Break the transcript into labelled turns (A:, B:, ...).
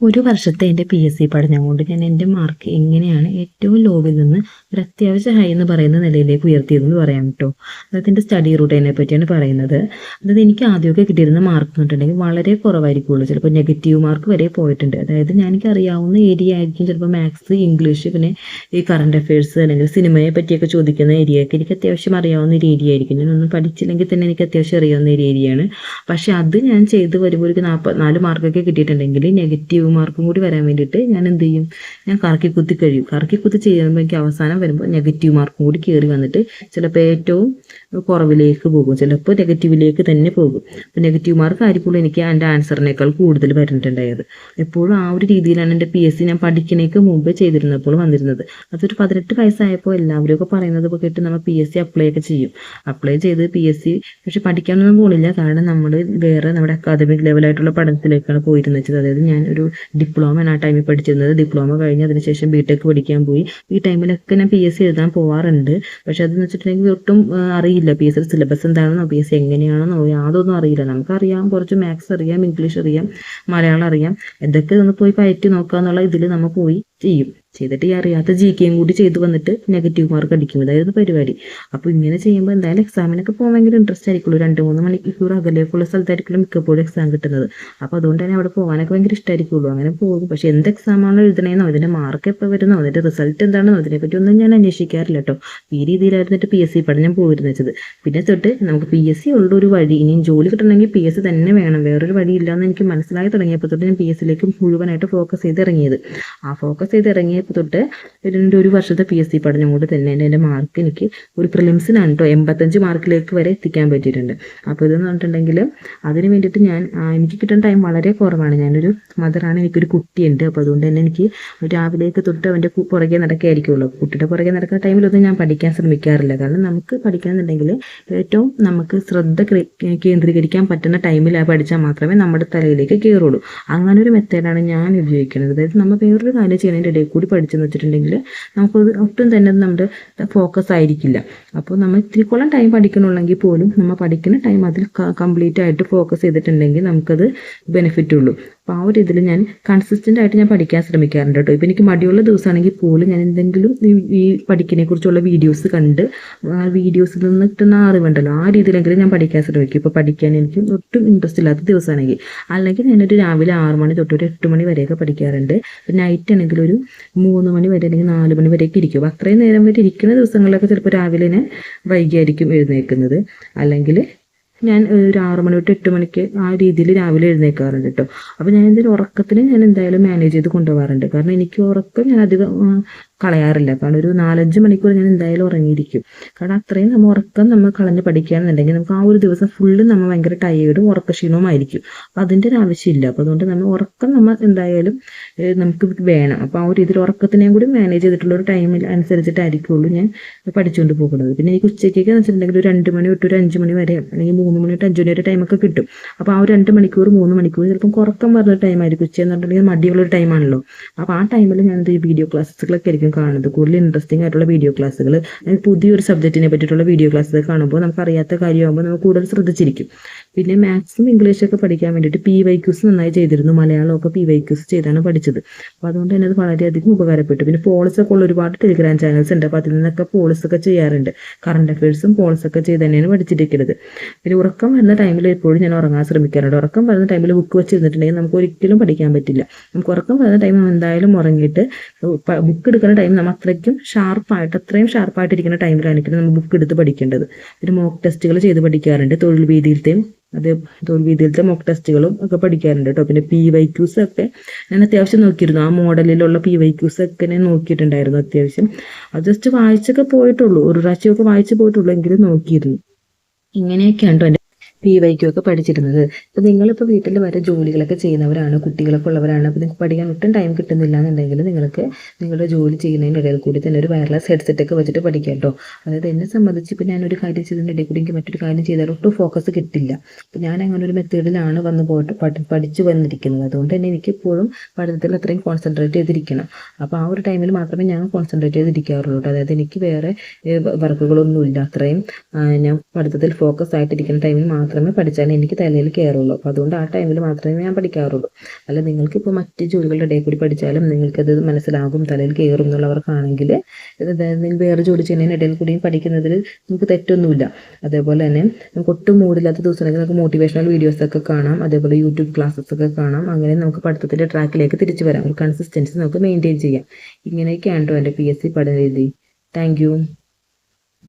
A: ഒരു വർഷത്തെ എൻ്റെ PSC പഠനം കൊണ്ട് ഞാൻ എൻ്റെ മാർക്ക് എങ്ങനെയാണ് ഏറ്റവും ലോവിൽ നിന്ന് ഒരു അത്യാവശ്യ ഹൈ എന്ന് പറയുന്ന നിലയിലേക്ക് ഉയർത്തിയതെന്ന് പറയാം കേട്ടോ. അതായത് എൻ്റെ സ്റ്റഡി റൂട്ടിനെ പറ്റിയാണ് പറയുന്നത്. അതായത് എനിക്ക് ആദ്യമൊക്കെ കിട്ടിയിരുന്ന മാർക്ക് എന്ന് പറഞ്ഞിട്ടുണ്ടെങ്കിൽ വളരെ കുറവായിരിക്കുള്ളൂ. ചിലപ്പോൾ നെഗറ്റീവ് മാർക്ക് വരെ പോയിട്ടുണ്ട്. അതായത് എനിക്ക് അറിയാവുന്ന ഏരിയ ആയിരിക്കും ചിലപ്പോൾ മാത്സ്, ഇംഗ്ലീഷ്, പിന്നെ ഈ കറണ്ട് അഫയേഴ്സ് അല്ലെങ്കിൽ സിനിമയെ പറ്റിയൊക്കെ ചോദിക്കുന്ന ഏരിയയൊക്കെ എനിക്ക് അത്യാവശ്യം അറിയാവുന്ന ഒരു ഏരിയ ആയിരിക്കും. ഞാനൊന്നും പഠിച്ചില്ലെങ്കിൽ തന്നെ എനിക്ക് അത്യാവശ്യം അറിയാവുന്ന ഒരു ഏരിയയാണ്. പക്ഷേ അത് ഞാൻ ചെയ്ത് വരുമ്പോൾ ഒരു 44 മാർക്കൊക്കെ കിട്ടിയിട്ടുണ്ടെങ്കിൽ നെഗറ്റീവ് മാർക്കും കൂടി വരാൻ വേണ്ടിയിട്ട് ഞാൻ എന്ത് ചെയ്യും, ഞാൻ കറക്കി കുത്തി ചെയ്യുമ്പോൾ എനിക്ക് അവസാനം വരുമ്പോൾ നെഗറ്റീവ് മാർക്കും കൂടി കയറി വന്നിട്ട് ചിലപ്പോൾ ഏറ്റവും കുറവിലേക്ക് പോകും, ചിലപ്പോൾ നെഗറ്റീവിലേക്ക് തന്നെ പോകും. അപ്പോൾ നെഗറ്റീവ് മാർക്ക് ആയിരിക്കുള്ളൂ എനിക്ക് എൻ്റെ ആൻസറിനേക്കാൾ കൂടുതൽ വരുന്നുണ്ടായത്. എപ്പോഴും ആ ഒരു രീതിയിലാണ് എൻ്റെ PSC ഞാൻ പഠിക്കുന്നേക്ക് മുമ്പ് ചെയ്തിരുന്നപ്പോൾ വന്നിരുന്നത്. അതൊരു 18 വയസ്സായപ്പോൾ എല്ലാവരും പറയുന്നത് കേട്ട് നമ്മൾ PSC അപ്ലൈ ഒക്കെ ചെയ്യും. അപ്ലൈ ചെയ്ത് PSC പക്ഷെ പഠിക്കാനൊന്നും പോണില്ല. കാരണം നമ്മൾ വേറെ നമ്മുടെ അക്കാദമിക് ലെവലായിട്ടുള്ള പഠനത്തിലേക്കാണ് പോയിരുന്നത്. അതായത് ഞാൻ ഒരു ഡിപ്ലോമ ആ ടൈമിൽ പഠിച്ചിരുന്നത്. ഡിപ്ലോമ കഴിഞ്ഞ് അതിനുശേഷം BTech പഠിക്കാൻ പോയി. ഈ ടൈമിലൊക്കെ ഞാൻ PSC എഴുതാൻ പോവാറുണ്ട്. പക്ഷെ അതെന്ന് വെച്ചിട്ടുണ്ടെങ്കിൽ ഒട്ടും അറിയില്ല PSC സിലബസ് എന്താണെന്നോ PSC എങ്ങനെയാണെന്നോ യാതൊന്നും അറിയില്ല. നമുക്കറിയാം, കുറച്ച് മാത്സ് അറിയാം, ഇംഗ്ലീഷ് അറിയാം, മലയാളം അറിയാം. എന്തൊക്കെ ഒന്ന് പോയി പയറ്റി നോക്കുക എന്നുള്ള ഇതിൽ നമ്മൾ പോയി ചെയ്തിട്ട് ഈ അറിയാത്ത GK കൂടി ചെയ്ത് വന്നിട്ട് നെഗറ്റീവ് മാർക്ക് അടിക്കും. ഇതായിരുന്നു പരിപാടി. അപ്പോൾ ഇങ്ങനെ ചെയ്യുമ്പോൾ എന്തായാലും എക്സാമിനൊക്കെ പോകാൻ ഭയങ്കര ഇൻട്രസ്റ്റ് ആയിരിക്കുള്ളൂ. 2-3 മണിക്കൂർ അകലേക്കുള്ള സ്ഥലത്തായിരിക്കും മിക്കപ്പോഴും എക്സാം കിട്ടുന്നത്. അപ്പോൾ അതുകൊണ്ട് തന്നെ അവിടെ പോകാനൊക്കെ ഭയങ്കര ഇഷ്ടമായിരിക്കുള്ളൂ. അങ്ങനെ പോകും. പക്ഷേ എന്ത് എക്സാമാണോ എഴുതണേന്നോ ഇതിൻ്റെ മാർക്ക് എപ്പോൾ വരുന്നോ അതിൻ്റെ റിസൾട്ട് എന്താണെന്നോ അതിനെപ്പറ്റി ഒന്നും ഞാൻ അന്വേഷിക്കാറില്ല കേട്ടോ. ഈ രീതിയിലായിരുന്നിട്ട് PSC പഠനം പോയിരുന്നത്. പിന്നെ തൊട്ട് നമുക്ക് PSC ഉള്ളൊരു വഴി, ഇനിയും ജോലി കിട്ടണമെങ്കിൽ PSC തന്നെ വേണം, വേറൊരു വഴി ഇല്ലയെന്ന് എനിക്ക് മനസ്സിലായി തുടങ്ങിയപ്പോൾ തൊട്ട് ഞാൻ PSCയിലേക്ക് മുഴുവനായിട്ട് ഫോക്കസ് ചെയ്ത് ഇറങ്ങിയത്. ആ ഫോക്കസ് ചെയ്ത് ഇറങ്ങിയപ്പോൾ തൊട്ട് ഒരു വർഷത്തെ PSC പഠനം കൊണ്ട് തന്നെ എൻ്റെ മാർക്ക് എനിക്ക് ഒരു പ്രിലിംസിനാണ് കേട്ടോ 85 മാർക്കിലേക്ക് വരെ എത്തിക്കാൻ പറ്റിയിട്ടുണ്ട്. അപ്പോൾ ഇതെന്ന് പറഞ്ഞിട്ടുണ്ടെങ്കിൽ അതിന് വേണ്ടിയിട്ട് എനിക്ക് കിട്ടുന്ന ടൈം വളരെ കുറവാണ്. ഞാനൊരു മദറാണ്, എനിക്കൊരു കുട്ടിയുണ്ട്. അപ്പോൾ അതുകൊണ്ട് തന്നെ എനിക്ക് രാവിലേക്ക് തൊട്ട് അവൻ്റെ പുറകെ നടക്കുകയായിരിക്കുള്ളൂ. കുട്ടിയുടെ പുറകെ നടക്കുന്ന ടൈമിലൊന്നും ഞാൻ പഠിക്കാൻ ശ്രമിക്കാറില്ല. കാരണം നമുക്ക് പഠിക്കണമെന്നുണ്ടെങ്കിൽ ഏറ്റവും നമുക്ക് ശ്രദ്ധ കേന്ദ്രീകരിക്കാൻ പറ്റുന്ന ടൈമിൽ പഠിച്ചാൽ മാത്രമേ നമ്മുടെ തലയിലേക്ക് കയറുള്ളൂ. അങ്ങനെ ഒരു മെത്തേഡാണ് ഞാൻ ഉപയോഗിക്കുന്നത്. അതായത് നമ്മൾ വേറൊരു കാര്യം ചെയ്യുന്നതിൻ്റെ ഇടയിൽ കൂടി പഠിച്ചെന്ന് വെച്ചിട്ടുണ്ടെങ്കിൽ നമുക്കത് ഒട്ടും തന്നെ നമ്മുടെ ഫോക്കസ് ആയിരിക്കില്ല. അപ്പോൾ നമ്മൾ ഇത്തിരിക്കോളം ടൈം പഠിക്കണമെങ്കിൽ പോലും നമ്മൾ പഠിക്കുന്ന ടൈം അതിൽ കംപ്ലീറ്റ് ആയിട്ട് ഫോക്കസ് ചെയ്തിട്ടുണ്ടെങ്കിൽ നമുക്കത് ബെനിഫിറ്റ് ഉള്ളൂ. അപ്പോൾ ആ ഒരു ഇതിൽ ഞാൻ കൺസിസ്റ്റൻ്റ് ആയിട്ട് ഞാൻ പഠിക്കാൻ ശ്രമിക്കാറുണ്ട് കേട്ടോ. ഇപ്പോൾ എനിക്ക് മടിയുള്ള ദിവസമാണെങ്കിൽ പോലും ഞാൻ എന്തെങ്കിലും ഈ പഠിക്കുന്നതിനെക്കുറിച്ചുള്ള വീഡിയോസ് കണ്ട് ആ വീഡിയോസിൽ നിന്ന് കിട്ടുന്ന അറിവുണ്ടല്ലോ, ആ രീതിയിലെങ്കിലും ഞാൻ പഠിക്കാൻ ശ്രമിക്കും. ഇപ്പോൾ പഠിക്കാൻ എനിക്ക് ഒട്ടും ഇൻട്രസ്റ്റ് ഇല്ലാത്ത ദിവസമാണെങ്കിൽ, അല്ലെങ്കിൽ ഞാനൊരു രാവിലെ 6 മണി തൊട്ട് ഒരു 8 മണി വരെയൊക്കെ പഠിക്കാറുണ്ട്. ഇപ്പോൾ നൈറ്റ് ആണെങ്കിൽ ഒരു 3 മണി വരെ അല്ലെങ്കിൽ 4 മണി വരെയൊക്കെ ഇരിക്കും. അത്രയും നേരം വരെ ഇരിക്കുന്ന ദിവസങ്ങളിലൊക്കെ ചിലപ്പോൾ രാവിലെ തന്നെ വൈകിയായിരിക്കും എഴുന്നേൽക്കുന്നത്. അല്ലെങ്കിൽ ഞാൻ ഒരു 6 മണി തൊട്ട് 8 മണിക്ക് ആ രീതിയിൽ രാവിലെ എഴുന്നേൽക്കാറുണ്ട് കേട്ടോ. അപ്പോൾ ഞാൻ എന്തെങ്കിലും ഉറക്കത്തിന് ഞാൻ എന്തായാലും മാനേജ് ചെയ്ത് കൊണ്ടുപോകാറുണ്ട്. കാരണം എനിക്ക് ഉറക്കം ഞാൻ അധികം കളയാറില്ല. കാരണം ഒരു 4-5 മണിക്കൂർ ഞാൻ എന്തായാലും ഉറങ്ങിയിരിക്കും. കാരണം അത്രയും ഉറക്കം നമ്മൾ കളഞ്ഞ് പഠിക്കുകയാണെന്നുണ്ടെങ്കിൽ നമുക്ക് ആ ഒരു ദിവസം ഫുള്ള് നമ്മൾ ഭയങ്കര ടയേർഡും ഉറക്കക്ഷീണവുമായിരിക്കും. അപ്പോൾ അതിൻ്റെ ഒരു ആവശ്യമില്ല. അപ്പോൾ അതുകൊണ്ട് നമ്മൾ ഉറക്കം നമ്മൾ എന്തായാലും നമുക്ക് വേണം. അപ്പോൾ ആ ഒരു ഇതിൽ ഉറക്കത്തിനെയും കൂടി മാനേജ് ചെയ്തിട്ടുള്ള ഒരു ടൈമിൽ അനുസരിച്ചിട്ടായിരിക്കുള്ളൂ ഞാൻ പഠിച്ചുകൊണ്ട് പോകുന്നത്. പിന്നെ എനിക്ക് ഉച്ചയ്ക്കൊക്കെ എന്ന് വെച്ചിട്ടുണ്ടെങ്കിൽ ഒരു 2 മണി തൊട്ട് ഒരു 5 മണി വരെ അല്ലെങ്കിൽ 3 മണി തൊട്ട് 5 മണി വരെ ടൈമൊക്കെ കിട്ടും. അപ്പോൾ ആ ഒരു 2 മണിക്കൂർ 3 മണിക്കൂർ ചിലപ്പം ഉറക്കം പറഞ്ഞ ടൈമായിരിക്കും. ഉച്ച എന്ന് പറഞ്ഞിട്ടുണ്ടെങ്കിൽ മടിയുള്ളൊരു ടൈമാണല്ലോ. അപ്പോൾ ആ ടൈമിൽ ഞാനത് വീഡിയോ ക്ലാസ്സുകളൊക്കെ ആയിരിക്കും കാണുന്നത്. കൂടുതൽ ഇൻട്രസ്റ്റിംഗ് ആയിട്ടുള്ള വീഡിയോ ക്ലാസ്സുകൾ, പുതിയൊരു സബ്ജക്റ്റിനെ പറ്റിയിട്ടുള്ള വീഡിയോ ക്ലാസ്സുകൾ കാണുമ്പോൾ നമുക്ക് അറിയാത്ത കാര്യമാകുമ്പോൾ നമുക്ക് കൂടുതൽ ശ്രദ്ധിച്ചിരിക്കും. പിന്നെ മാത്സും ഇംഗ്ലീഷൊക്കെ പഠിക്കാൻ വേണ്ടിയിട്ട് PYQs നന്നായി ചെയ്തിരുന്നു. മലയാളമൊക്കെ PYQs ചെയ്താണ് പഠിച്ചത്. അപ്പോൾ അതുകൊണ്ട് തന്നെ അത് വളരെയധികം ഉപകാരപ്പെട്ടു. പിന്നെ പോളിസൊക്കെ ഉള്ള ഒരുപാട് ടെലിഗ്രാം ചാനൽസ് ഉണ്ട്. അപ്പോൾ അതിൽ നിന്നൊക്കെ പോളിസൊക്കെ ചെയ്യാറുണ്ട്. കറണ്ട് അഫയേഴ്സും പോളിസൊക്കെ ചെയ്ത് തന്നെയാണ് പഠിച്ചിരിക്കുന്നത്. പിന്നെ ഉറക്കം വരുന്ന ടൈമിൽ എപ്പോഴും ഞാൻ ഉറങ്ങാൻ ശ്രമിക്കാറുണ്ട്. ഉറക്കം വരുന്ന ടൈമിൽ ബുക്ക് വെച്ചിരുന്നിട്ടുണ്ടെങ്കിൽ നമുക്ക് ഒരിക്കലും പഠിക്കാൻ പറ്റില്ല. നമുക്ക് ഉറക്കം വരുന്ന ടൈം എന്തായാലും ഉറങ്ങിയിട്ട് ബുക്ക് എടുക്കുന്ന ടൈം നമ്മൾ അത്രയും ഷാർപ്പായിട്ടിരിക്കുന്ന ടൈമിലായിരിക്കും നമ്മൾ ബുക്ക് എടുത്ത് പഠിക്കേണ്ടത്. പിന്നെ മോക്ക് ടെസ്റ്റുകൾ ചെയ്ത് പഠിക്കാറുണ്ട്. തൊഴിൽ വീതിയിലത്തെ മോക്ക് ടെസ്റ്റുകളും ഒക്കെ പഠിക്കാറുണ്ട് കേട്ടോ. പിന്നെ PYQs ഒക്കെ ഞാൻ അത്യാവശ്യം നോക്കിയിരുന്നു. ആ മോഡലിലുള്ള PYQs ഒക്കെ ഞാൻ നോക്കിയിട്ടുണ്ടായിരുന്നു അത്യാവശ്യം. അത് ജസ്റ്റ് വായിച്ചൊക്കെ പോയിട്ടുള്ളൂ, ഒരു പ്രാവശ്യമൊക്കെ വായിച്ച് പോയിട്ടുള്ളൂ, എങ്കിലും നോക്കിയിരുന്നു. ഇങ്ങനെയൊക്കെയാണ് കേട്ടോ PYQ ഒക്കെ പഠിച്ചിരുന്നത്. അപ്പോൾ നിങ്ങളിപ്പോൾ വീട്ടിൽ വരെ ജോലികളൊക്കെ ചെയ്യുന്നവരാണ്, കുട്ടികളൊക്കെ ഉള്ളവരാണ്. അപ്പോൾ നിങ്ങൾക്ക് പഠിക്കാൻ ഒട്ടും ടൈം കിട്ടുന്നില്ല എന്നുണ്ടെങ്കിൽ നിങ്ങൾക്ക് നിങ്ങളുടെ ജോലി ചെയ്യുന്നതിൻ്റെ ഇടയിൽ കൂടി തന്നെ ഒരു വയർലെസ് ഹെഡ്സെറ്റൊക്കെ വെച്ചിട്ട് പഠിക്കാം കേട്ടോ. അതായത് എന്നെ സംബന്ധിച്ച് ഇപ്പോൾ ഞാനൊരു കാര്യം ചെയ്തതിൻ്റെ ഇടയിൽ കൂടി എനിക്ക് മറ്റൊരു കാര്യം ചെയ്താൽ ഒട്ടും ഫോക്കസ് കിട്ടില്ല. അപ്പോൾ ഞാൻ അങ്ങനെ ഒരു മെത്തേഡിലാണ് പഠിച്ചു വന്നിരിക്കുന്നത്. അതുകൊണ്ട് തന്നെ എനിക്കിപ്പോഴും പഠനത്തിൽ അത്രയും കോൺസെൻട്രേറ്റ് ചെയ്തിരിക്കണം. അപ്പോൾ ആ ഒരു ടൈമിൽ മാത്രമേ ഞാൻ കോൺസെൻട്രേറ്റ് ചെയ്തിരിക്കാറുള്ളൂ. അതായത് എനിക്ക് വേറെ വർക്കുകളൊന്നുമില്ല. അത്രയും ഞാൻ പഠിത്തത്തിൽ ഫോക്കസ് ആയിട്ടിരിക്കുന്ന ടൈമിൽ മാത്രം മാത്രമേ പഠിച്ചാൽ എനിക്ക് തലയിൽ കയറുള്ളൂ. അപ്പോൾ അതുകൊണ്ട് ആ ടൈമിൽ മാത്രമേ ഞാൻ പഠിക്കാറുള്ളൂ. അല്ല നിങ്ങൾക്കിപ്പോൾ മറ്റ് ജോലികളുടെ ഇടയിൽ കൂടി പഠിച്ചാലും നിങ്ങൾക്കത് മനസ്സിലാകും, തലയിൽ കയറും എന്നുള്ളവർക്കാണെങ്കിൽ നിങ്ങൾ വേറെ ജോലി ചെയ്യുന്നതിനിടയിൽ കൂടിയും പഠിക്കുന്നതിൽ നമുക്ക് തെറ്റൊന്നുമില്ല. അതേപോലെ തന്നെ നമുക്ക് ഒട്ടും മൂടില്ലാത്ത ദിവസങ്ങളിൽ നമുക്ക് മോട്ടിവേഷണൽ വീഡിയോസൊക്കെ കാണാം, അതേപോലെ യൂട്യൂബ് ക്ലാസ്സസൊക്കെ കാണാം. അങ്ങനെ നമുക്ക് പഠിത്തത്തിൻ്റെ ട്രാക്കിലേക്ക് തിരിച്ചു വരാം, ഒരു കൺസിസ്റ്റൻസി നമുക്ക് മെയിൻറ്റെയിൻ ചെയ്യാം. ഇങ്ങനെയൊക്കെയാണ് കേട്ടോ എൻ്റെ PSC പഠന രീതി. Thank you.